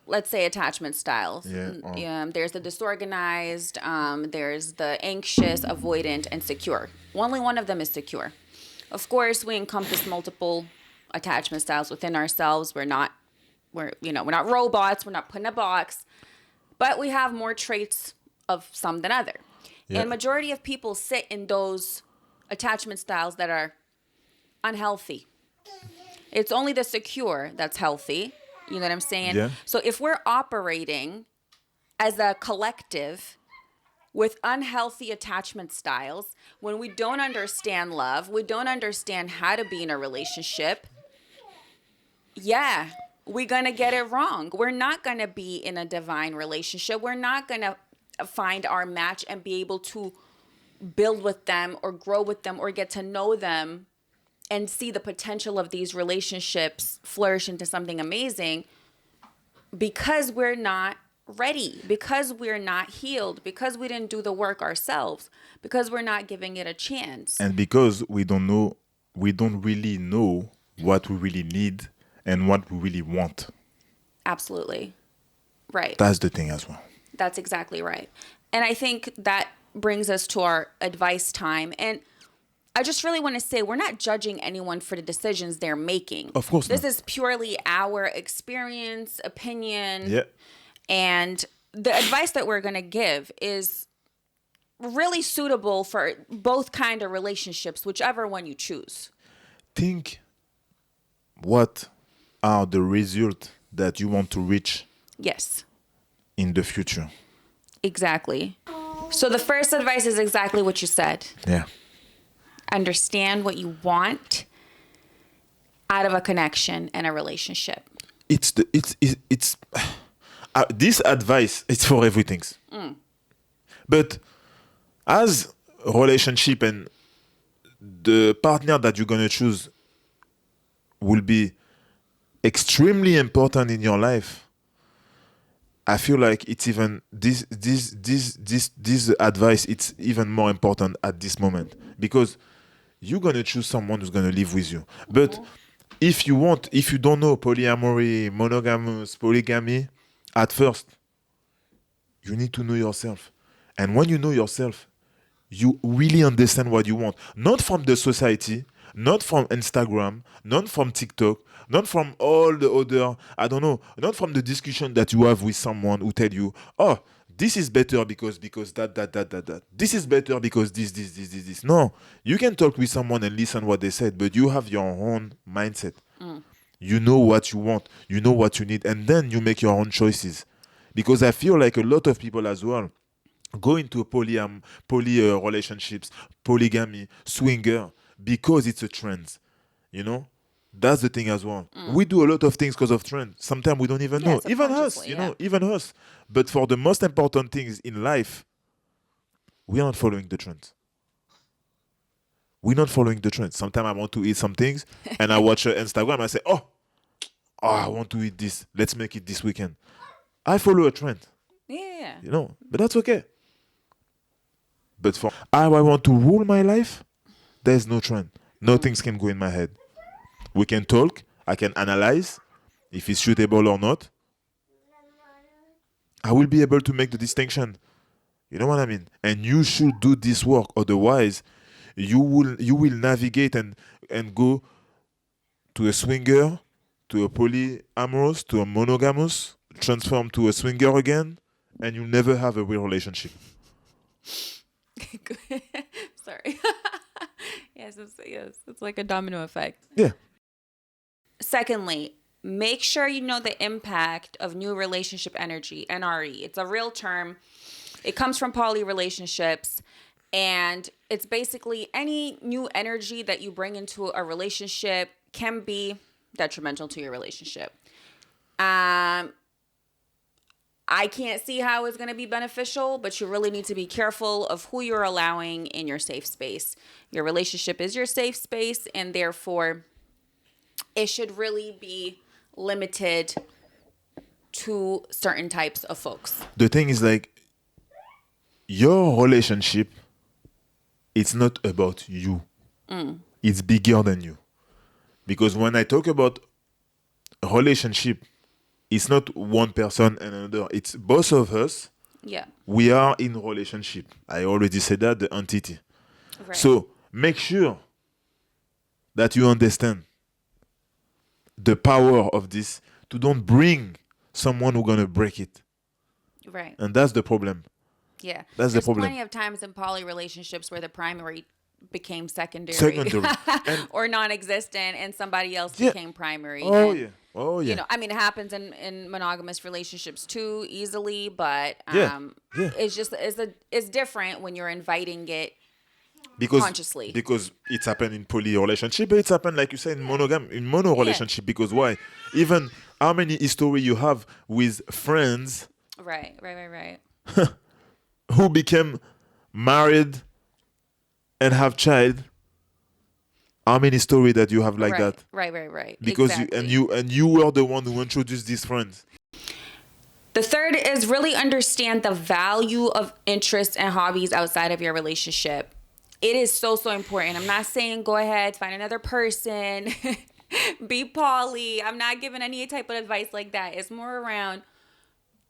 let's say, attachment styles. There's the disorganized, there's the anxious, avoidant, and secure. Only one of them is secure. Of course, we encompass multiple attachment styles within ourselves. We're not robots. We're not put in a box, but we have more traits of some than other. And majority of people sit in those attachment styles that are unhealthy. It's only the secure that's healthy. You know what I'm saying? Yeah. So if we're operating as a collective with unhealthy attachment styles, when we don't understand love, we don't understand how to be in a relationship, we're going to get it wrong. We're not going to be in a divine relationship. We're not going to find our match and be able to build with them or grow with them or get to know them and see the potential of these relationships flourish into something amazing, because we're not ready, because we're not healed, because we didn't do the work ourselves, because we're not giving it a chance. And because we don't really know what we really need and what we really want. Absolutely. Right. That's the thing as well. That's exactly right. And I think that brings us to our advice time. And I just really want to say, we're not judging anyone for the decisions they're making. Of course not. This is purely our experience, opinion. Yeah. And the advice that we're going to give is really suitable for both kind of relationships, whichever one you choose. Think what are the results that you want to reach. Yes. In the future. Exactly. So the first advice is exactly what you said. Yeah. Understand what you want out of a connection and a relationship. It's this advice, it's for everything. But as a relationship and the partner that you're going to choose will be extremely important in your life, I feel like it's even this advice. It's even more important at this moment because you're gonna choose someone who's gonna live with you. But if you don't know polyamory, monogamous, polygamy, at first you need to know yourself, and when you know yourself, you really understand what you want. Not from the society, not from Instagram, not from TikTok, not from all the other, I don't know, not from the discussion that you have with someone who tell you, oh, this is better because that. This is better because this. No, you can talk with someone and listen what they said, but you have your own mindset. You know what you want, you know what you need, and then you make your own choices. Because I feel like a lot of people as well go into relationships, polygamy, swinger, because it's a trend. You know, that's the thing as well. We do a lot of things because of trend. Sometimes we don't even know. Even us, subconsciously, yeah. even us. But for the most important things in life, we are not following the trend. We're not following the trend. Sometimes I want to eat some things, and I watch Instagram. I say, oh, I want to eat this. Let's make it this weekend. I follow a trend. Yeah. You know, but that's okay. But for how I want to rule my life, there's no trend. No things can go in my head. We can talk. I can analyze if it's suitable or not. I will be able to make the distinction. You know what I mean? And you should do this work. Otherwise, you will navigate and go to a swinger, to a polyamorous, to a monogamous, transform to a swinger again, and you'll never have a real relationship. Sorry. yes, it's like a domino effect. Yeah. Secondly, make sure you know the impact of new relationship energy, NRE. It's a real term. It comes from poly relationships, and it's basically any new energy that you bring into a relationship can be detrimental to your relationship. I can't see how it's going to be beneficial, but you really need to be careful of who you're allowing in your safe space. Your relationship is your safe space, and therefore it should really be limited to certain types of folks. The thing is like your relationship, it's not about you. It's bigger than you. Because when I talk about a relationship, it's not one person and another. It's both of us. Yeah. We are in relationship. I already said that, the entity. Right. So make sure that you understand the power of this to don't bring someone who's going to break it. Right. And that's the problem. Yeah. That's There's the problem. plenty of times in poly relationships where the primary became secondary, And or non-existent, and somebody else Yeah. became primary. oh and, yeah. Oh yeah. You know, I mean, it happens in monogamous relationships too, easily, but Yeah. it's just it's different when you're inviting it because consciously. because it's happened in poly relationship, but it's happened like you said in mono relationship. Because why? Even how many history you have with friends Right. who became married and have child. How many story that you have like that? Right. Because exactly. you were the one who introduced these friends. The third is really understand the value of interests and hobbies outside of your relationship. It is so important. I'm not saying go ahead, find another person, be poly. I'm not giving any type of advice like that. It's more around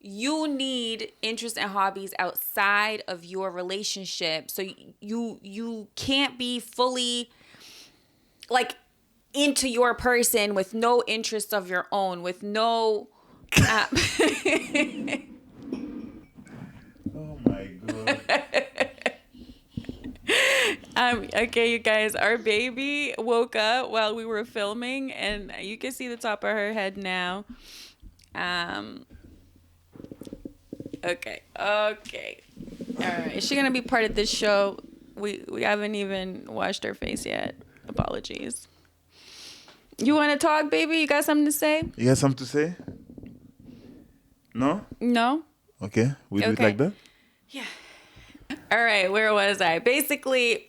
you need interests and hobbies outside of your relationship. So you can't be fully like into your person with no interests of your own, with no Oh my god. okay, you guys, our baby woke up while we were filming, and you can see the top of her head now. Okay. All right. Is she gonna be part of this show? We haven't even washed her face yet. Apologies. You want to talk, baby? You got something to say? You got something to say? No? No? Okay. We do it Okay. like that? Yeah. All right. Where was I? Basically,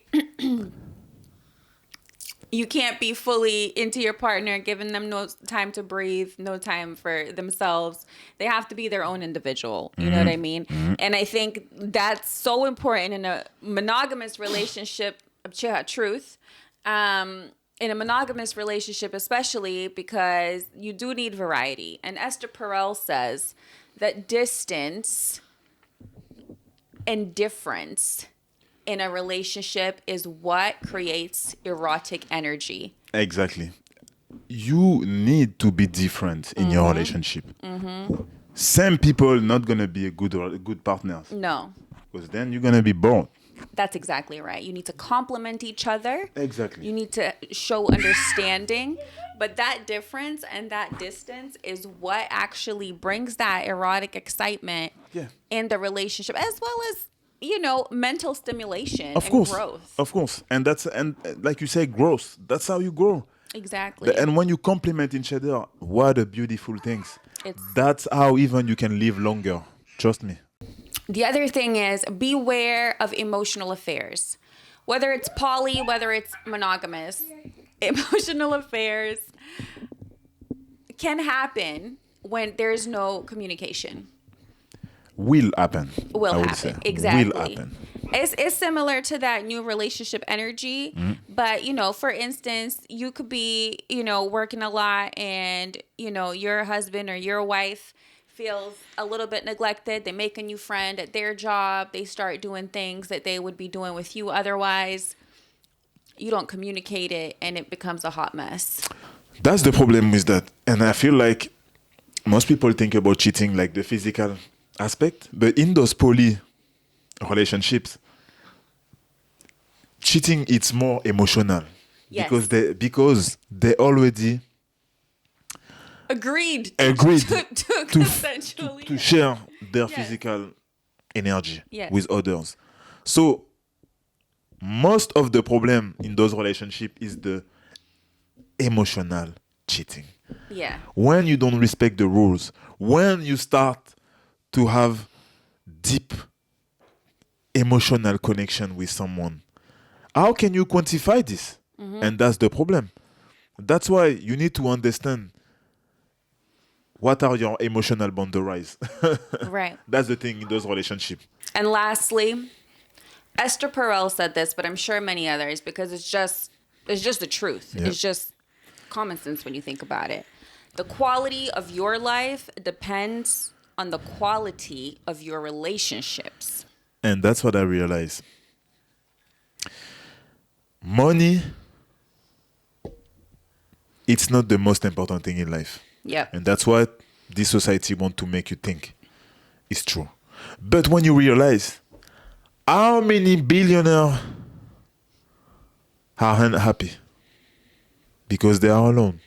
You can't be fully into your partner, giving them no time to breathe, no time for themselves. They have to be their own individual. You know what I mean? And I think that's so important in a monogamous relationship. Truth. In a monogamous relationship, especially because you do need variety. And Esther Perel says that distance and difference in a relationship is what creates erotic energy. Exactly. You need to be different in your relationship. Same people not gonna be a good partners. No, Because then you're gonna be bored. that's exactly right. You need to complement each other. Exactly. You need to show understanding. But that difference and that distance is what actually brings that erotic excitement in the relationship, as well as, mental stimulation Of and course. growth. Of course. And like you say, growth. That's how you grow. Exactly. And when you complement each other, what a beautiful things. It's- That's how even you can live longer. Trust me. The other thing is beware of emotional affairs. Whether it's poly, whether it's monogamous, emotional affairs can happen when there's no communication. Will happen. Will I would happen. say. Exactly. Will happen. It's similar to that new relationship energy. But, for instance, you could be, working a lot and, your husband or your wife feels a little bit neglected. They make a new friend at their job. They start doing things that they would be doing with you otherwise. You don't communicate it and it becomes a hot mess. That's the problem with that. And I feel like most people think about cheating like the physical aspect. But in those poly relationships, cheating it's more emotional. Yes. Because they already Agreed to consensually. to share their Yes. physical energy Yes. with others. So most of the problem in those relationships is the emotional cheating. Yeah. When you don't respect the rules, when you start to have deep emotional connection with someone, how can you quantify this? And that's the problem. That's why you need to understand what are your emotional boundaries. Right. That's the thing in those relationships. And lastly, Esther Perel said this, but I'm sure many others, because it's just the truth. Yep. It's just common sense when you think about it. The quality of your life depends on the quality of your relationships. And that's what I realized. Money, it's not the most important thing in life. Yep. And that's what this society want to make you think is true. But when you realize how many billionaires are unhappy because they are alone.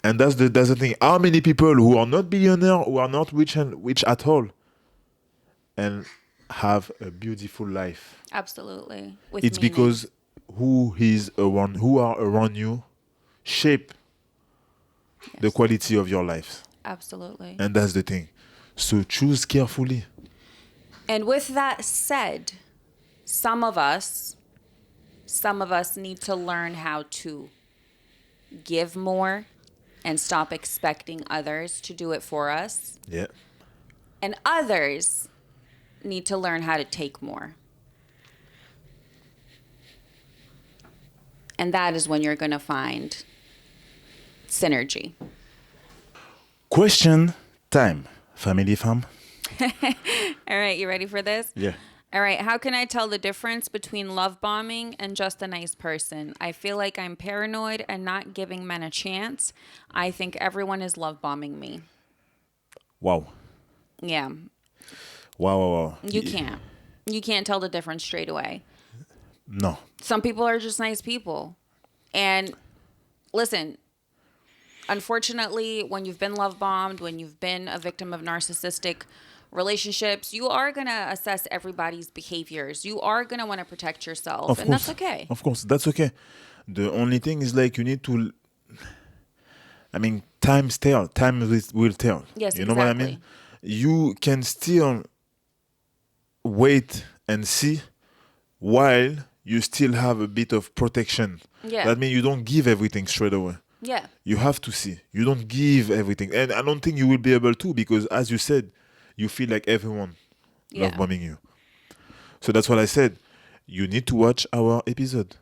And that's the thing. How many people who are not billionaires, who are not rich at all, and have a beautiful life? Absolutely. With It's meaning. because who are around you shape the quality of your life. Absolutely. And that's the thing. So choose carefully. And with that said, some of us need to learn how to give more and stop expecting others to do it for us. Yeah. And others need to learn how to take more. And that is when you're going to find synergy. Question time. Family fam. All right, you ready for this? Yeah. All right, how can I tell the difference between love bombing and just a nice person? I feel like I'm paranoid and not giving men a chance. I think everyone is love bombing me. Wow. Yeah, Wow. you can't. You can't tell the difference straight away. No. Some people are just nice people. And listen, unfortunately, when you've been love bombed, when you've been a victim of narcissistic relationships, you are going to assess everybody's behaviors. You are going to want to protect yourself. And that's okay. Of course, that's okay. The only thing is like you need to, time will tell. Yes, You know what I mean? You can still wait and see while you still have a bit of protection. Yeah. That means you don't give everything straight away. Yeah. You have to see. You don't give everything. And I don't think you will be able to, because as you said, you feel like everyone love bombing you. So that's what I said. You need to watch our episode.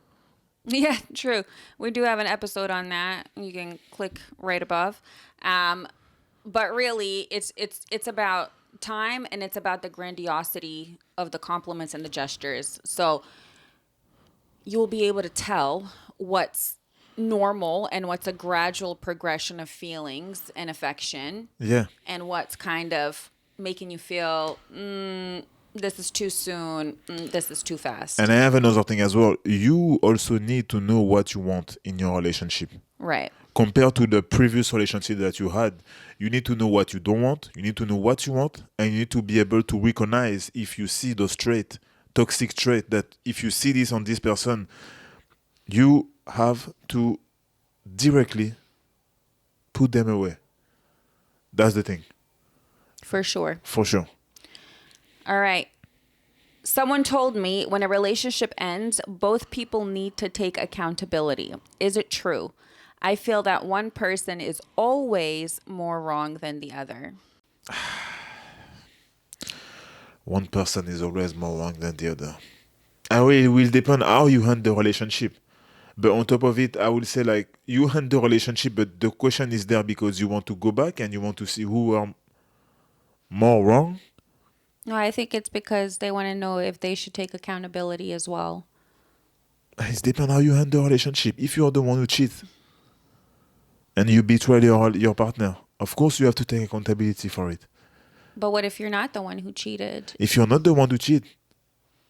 Yeah, true. We do have an episode on that. You can click right above. But really, it's about time, and it's about the grandiosity of the compliments and the gestures. So you'll be able to tell what's normal and what's a gradual progression of feelings and affection. Yeah. And what's kind of making you feel, this is too soon, this is too fast. And I have another thing as well. You also need to know what you want in your relationship. Right. Compared to the previous relationship that you had, you need to know what you don't want, you need to know what you want, and you need to be able to recognize if you see those toxic trait, that if you see this on this person, you have to directly put them away. That's the thing. For sure. For sure. All right. Someone told me when a relationship ends, both people need to take accountability. Is it true? I feel that one person is always more wrong than the other. One person is always more wrong than the other. And it will depend how you handle the relationship. But on top of it, I will say, like, you handle the relationship, but the question is there because you want to go back and you want to see who are more wrong. No, I think it's because they want to know if they should take accountability as well. It depends how you handle the relationship. If you are the one who cheats and you betray your partner, of course you have to take accountability for it. But what if you're not the one who cheated? If you're not the one who cheat,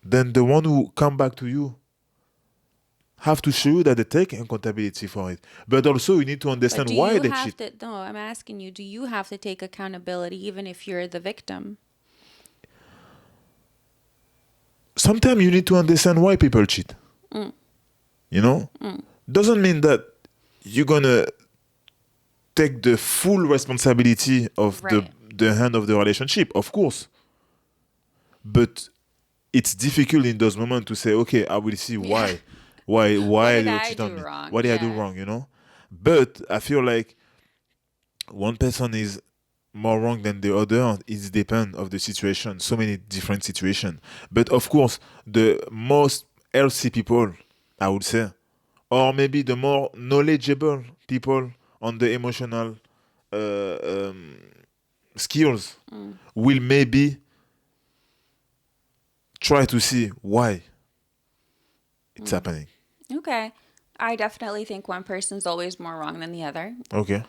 then the one who come back to you have to show you that they take accountability for it. But also you need to understand why they cheat. No, I'm asking you, do you have to take accountability even if you're the victim? Sometimes you need to understand why people cheat. You know? Doesn't mean that you're going to take the full responsibility of the hand of the relationship, of course. But it's difficult in those moments to say, okay, I will see why. Why did you cheat on me? What did I do wrong, you know? But I feel like one person is more wrong than the other. It depends of the situation. So many different situations. But of course, the most healthy people, I would say, or maybe the more knowledgeable people on the emotional skills will maybe try to see why it's happening. Okay. I definitely think one person's always more wrong than the other. Okay.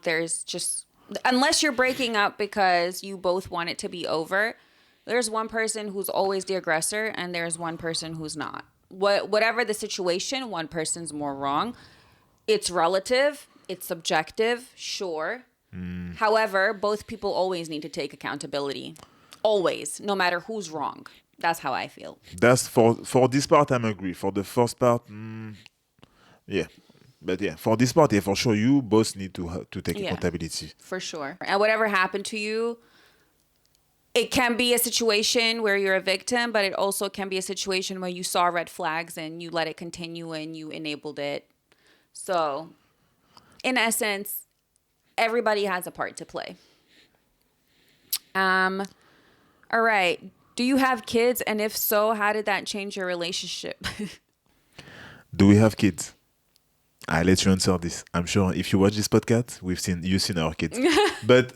There's just, unless you're breaking up because you both want it to be over, there's one person who's always the aggressor and there's one person who's not. Whatever the situation, one person's more wrong. It's relative. It's subjective. Sure. However, both people always need to take accountability. Always, no matter who's wrong. That's how I feel. That's for this part, I'm agree. For the first part, yeah. But yeah, for this part, yeah, for sure, you both need to take accountability. For sure. And whatever happened to you, it can be a situation where you're a victim, but it also can be a situation where you saw red flags and you let it continue and you enabled it. So, in essence, everybody has a part to play. All right. Do you have kids? And if so, how did that change your relationship? Do we have kids? I'll let you answer this. I'm sure if you watch this podcast, you've seen our kids. But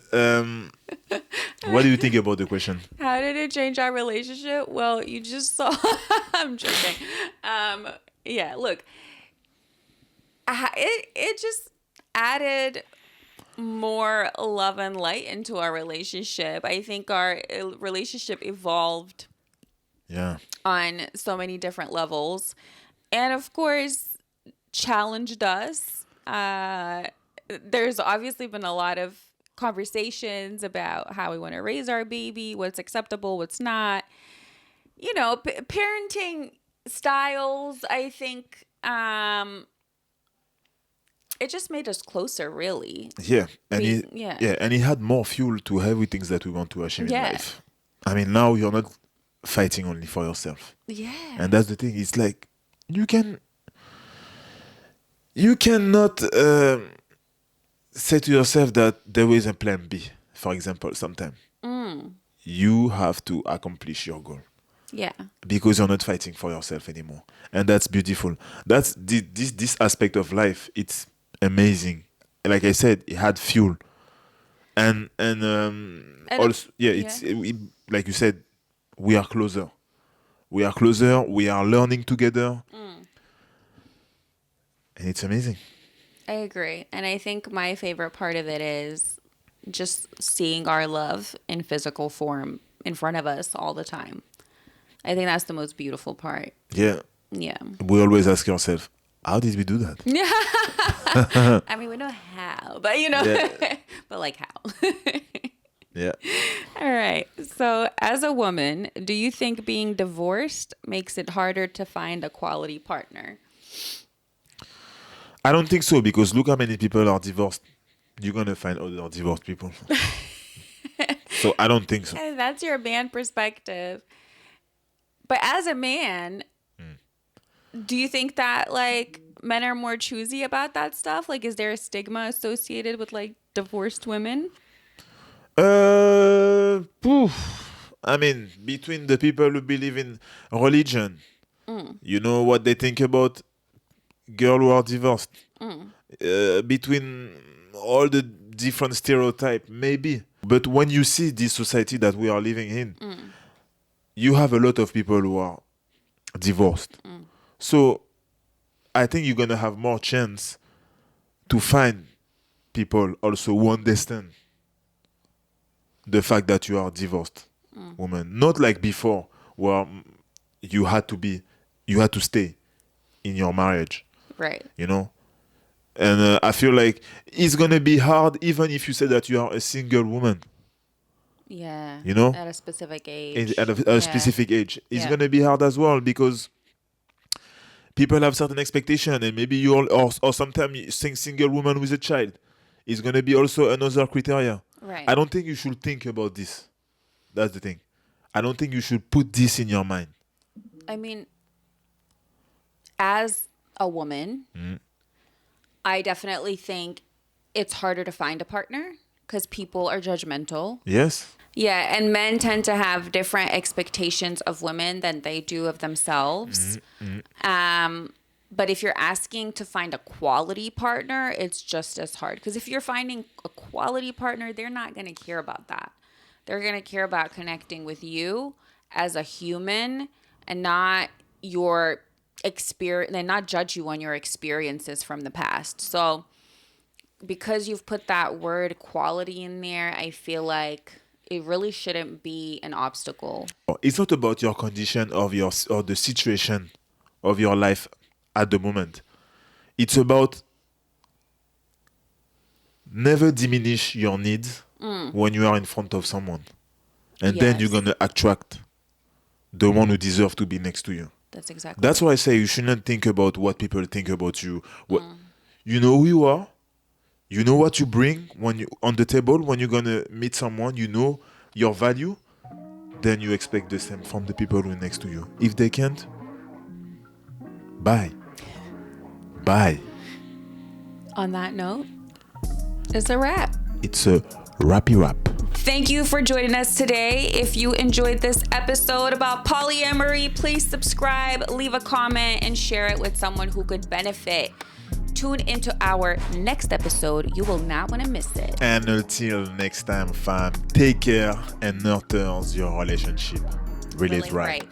what do you think about the question? How did it change our relationship? Well, you just saw. I'm joking. Yeah, look. It just added more love and light into our relationship. I think our relationship evolved on so many different levels. And of course, challenged us. There's obviously been a lot of conversations about how we want to raise our baby, what's acceptable, what's not. You know, parenting styles, I think, it just made us closer, really. Yeah. And and it had more fuel to everything that we want to achieve in life. I mean, now you're not fighting only for yourself. Yeah. And that's the thing. It's like you cannot say to yourself that there is a plan B, for example, sometimes. You have to accomplish your goal. Yeah. Because you're not fighting for yourself anymore. And that's beautiful. That's this aspect of life. It's amazing. Like I said, it had fuel. And also, like you said, we are closer. We are learning together. And it's amazing. I agree. And I think my favorite part of it is just seeing our love in physical form in front of us all the time. I think that's the most beautiful part. Yeah. Yeah. We always ask ourselves, how did we do that? I mean, we know how, but but like how? Yeah. All right. So as a woman, do you think being divorced makes it harder to find a quality partner? I don't think so, because look how many people are divorced. You're going to find other divorced people. So I don't think so. And that's your man perspective. But as a man, do you think that like men are more choosy about that stuff? Like, is there a stigma associated with like divorced women? I mean, between the people who believe in religion, you know what they think about girls who are divorced. Between all the different stereotypes, maybe. But when you see this society that we are living in, you have a lot of people who are divorced. So I think you're going to have more chance to find people also who understand the fact that you are a divorced woman. Not like before, where you had to stay in your marriage. Right. You know? And I feel like it's going to be hard even if you say that you are a single woman. Yeah. You know? At a specific age. At a specific age. It's going to be hard as well, because people have certain expectations, and maybe you all, or sometimes you think single woman with a child is going to be also another criteria. Right. I don't think you should think about this. That's the thing. I don't think you should put this in your mind. I mean, as a woman, I definitely think it's harder to find a partner because people are judgmental. Yes. Yeah, and men tend to have different expectations of women than they do of themselves. But if you're asking to find a quality partner, it's just as hard. Because if you're finding a quality partner, they're not going to care about that. They're going to care about connecting with you as a human and not your experience, and not judge you on your experiences from the past. So because you've put that word quality in there, I feel like it really shouldn't be an obstacle. It's not about your condition or the situation of your life at the moment. It's about never diminish your needs when you are in front of someone. And then you're going to attract the one who deserves to be next to you. That's why I say you shouldn't think about what people think about you. You know who you are. You know what you bring when you on the table. When you're going to meet someone, you know your value. Then you expect the same from the people who are next to you. If they can't, bye. Bye. On that note, it's a wrap. It's a wrappy wrap. Thank you for joining us today. If you enjoyed this episode about polyamory, please subscribe, leave a comment, and share it with someone who could benefit. Tune into our next episode. You will not want to miss it. And until next time, fam, take care and nurture your relationship. Really right.